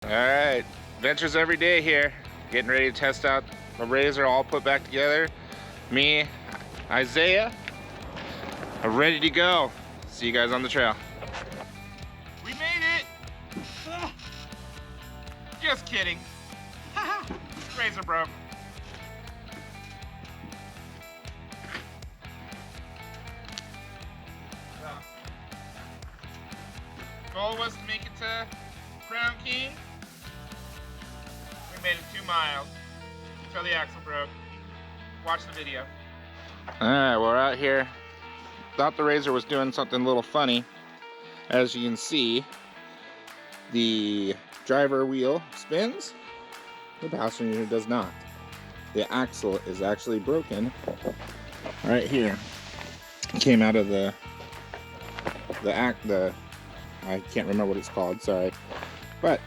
Alright, adventures every day here. Getting ready to test out a razor all put back together. Me, Isaiah, are ready to go. See you guys on the trail. We made it! Just kidding. Razor broke. Goal was to make it to Crown King. We made it 2 miles until the axle broke. Watch the video. Alright, we're out here. Thought the razor was doing something a little funny. As you can see, the driver wheel spins, the passenger does not. The axle is actually broken right here. It came out of the I can't remember what it's called, sorry. But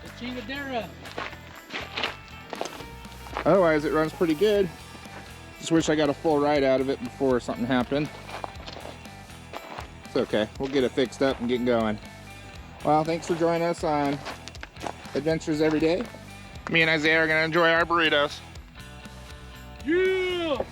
otherwise it runs pretty good. Just wish I got a full ride out of it before something happened. It's okay, we'll get it fixed up and get going. Well, thanks for joining us on Adventures Every Day. Me and Isaiah are gonna enjoy our burritos. Yeah!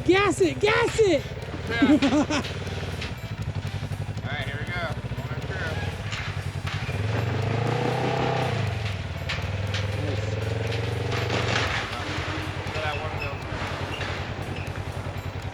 Gas it! Gas it! Yeah.